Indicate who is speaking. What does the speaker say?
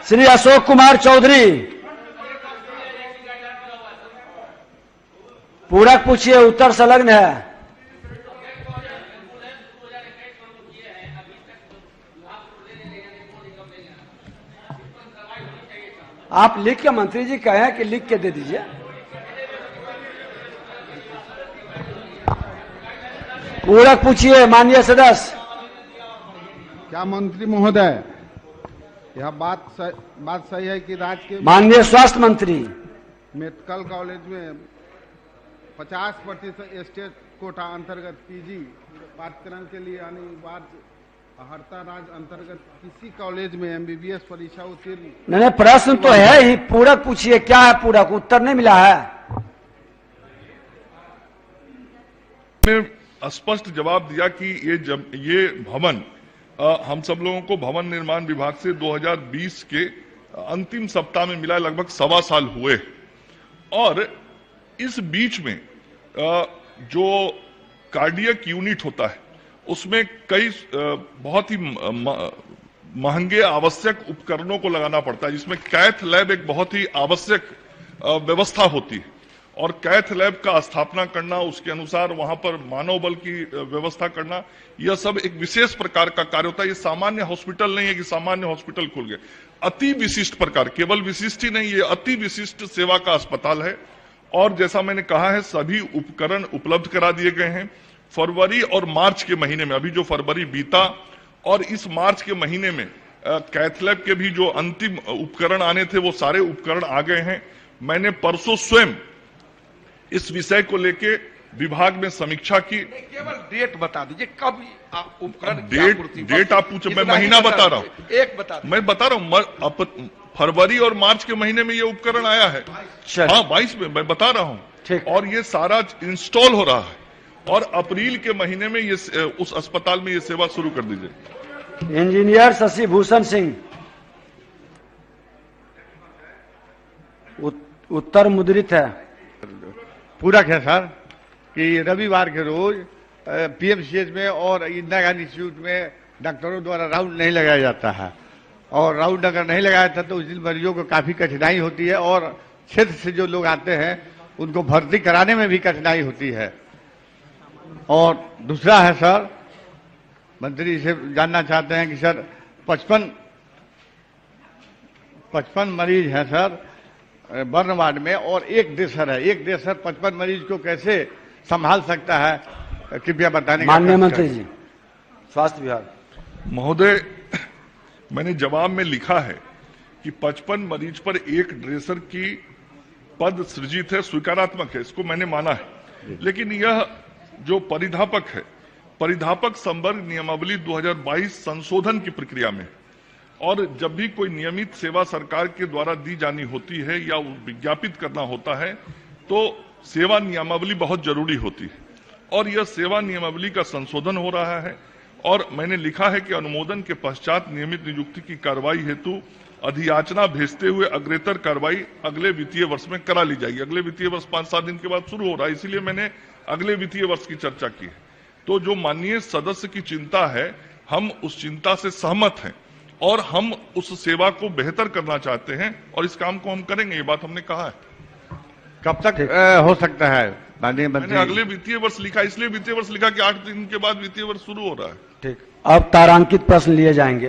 Speaker 1: श्री अशोक कुमार चौधरी, पूरक पूछिए, उत्तर संलग्न है। आप लिख के, मंत्री जी कहें कि लिख के दे दीजिए। पूरक पूछिए माननीय सदस्य।
Speaker 2: क्या मंत्री महोदय, यह बात सही है कि राज्य के
Speaker 1: माननीय स्वास्थ्य मंत्री,
Speaker 2: मेडिकल कॉलेज में 50% स्टेट कोटा अंतर्गत पीजी पाठ्यक्रम के लिए अनिवार्य हड़ता राज्य अंतर्गत किसी कॉलेज में एमबीबीएस परीक्षा उत्तीर्ण
Speaker 1: नहीं, प्रश्न तो है ही, पूरक पूछिए क्या है पूरक, उत्तर नहीं मिला है।
Speaker 3: मैं स्पष्ट जवाब दिया कि ये भवन हम सब लोगों को भवन निर्माण विभाग से 2020 के अंतिम सप्ताह में मिला, लगभग 1.25 साल हुए। और इस बीच में जो कार्डियक यूनिट होता है उसमें कई बहुत ही महंगे आवश्यक उपकरणों को लगाना पड़ता है, जिसमें कैथ लैब एक बहुत ही आवश्यक व्यवस्था होती है। और कैथ लैब का स्थापना करना, उसके अनुसार वहां पर मानव बल की व्यवस्था करना, यह सब एक विशेष प्रकार का कार्य होता है। ये सामान्य हॉस्पिटल नहीं है कि सामान्य हॉस्पिटल खुल गए, अति विशिष्ट प्रकार, केवल विशिष्ट ही नहीं, ये अति विशिष्ट सेवा का अस्पताल है। और जैसा मैंने कहा है, सभी उपकरण उपलब्ध करा दिए गए हैं। फरवरी और मार्च के महीने में, अभी जो फरवरी बीता और इस मार्च के महीने में कैथ लैब के भी जो अंतिम उपकरण आने थे वो सारे उपकरण आ गए हैं। मैंने परसों स्वयं इस विषय को लेके विभाग में समीक्षा की।
Speaker 4: केवल डेट बता दीजिए, कब आप उपकरण
Speaker 3: डेट आप पूछे, मैं महीना बता रहा हूं,
Speaker 4: एक बता दीजिए।
Speaker 3: मैं बता रहा हूं, फरवरी और मार्च के महीने में ये उपकरण आया है। हाँ 22 में, मैं बता रहा हूं। और ये सारा इंस्टॉल हो रहा है और अप्रैल के महीने में ये उस अस्पताल में ये सेवा शुरू कर दीजिए।
Speaker 1: इंजीनियर शशि भूषण सिंह, उत्तर मुद्रित है।
Speaker 5: पूरक है सर कि रविवार के रोज पीएमसीएच में और इंदिरा गांधी इंस्टीट्यूट में डॉक्टरों द्वारा राउंड नहीं लगाया जाता है, और राउंड अगर नहीं लगाया था तो उस दिन मरीजों को काफी कठिनाई होती है, और क्षेत्र से जो लोग आते हैं उनको भर्ती कराने में भी कठिनाई होती है। और दूसरा है सर, मंत्री से जानना चाहते हैं कि सर 55 मरीज हैं सर बर्न वार्ड में, और एक डेसर है। एक डेसर 55 मरीज को कैसे संभाल सकता है, कृपया बताने।
Speaker 1: माननीय मंत्री जी, स्वास्थ्य विभाग।
Speaker 3: महोदय, मैंने जवाब में लिखा है कि 55 मरीज पर एक ड्रेसर की पद सृजित है, स्वीकारात्मक है, इसको मैंने माना है। लेकिन यह जो परिधापक है, परिधापक संवर्ग नियमावली 2022 संशोधन की प्रक्रिया में, और जब भी कोई नियमित सेवा सरकार के द्वारा दी जानी होती है या विज्ञापित करना होता है तो सेवा नियमावली बहुत जरूरी होती है, और यह सेवा नियमावली का संशोधन हो रहा है। और मैंने लिखा है कि अनुमोदन के पश्चात नियमित नियुक्ति की कार्रवाई हेतु अधियाचना भेजते हुए अग्रेतर कार्रवाई अगले वित्तीय वर्ष में करा ली जाएगी। अगले वित्तीय वर्ष 5-7 दिन के बाद शुरू हो रहा है, इसीलिए मैंने अगले वित्तीय वर्ष की चर्चा की है। तो जो माननीय सदस्य की चिंता है, हम उस चिंता से सहमत हैं और हम उस सेवा को बेहतर करना चाहते हैं और इस काम को हम करेंगे, ये बात हमने कहा है।
Speaker 5: कब तक हो सकता है माननीय मंत्री?
Speaker 3: मैंने अगले वित्तीय वर्ष लिखा, इसलिए वित्तीय वर्ष लिखा कि 8 दिन के बाद वित्तीय वर्ष शुरू हो रहा है।
Speaker 1: ठीक, अब तारांकित प्रश्न लिए जाएंगे।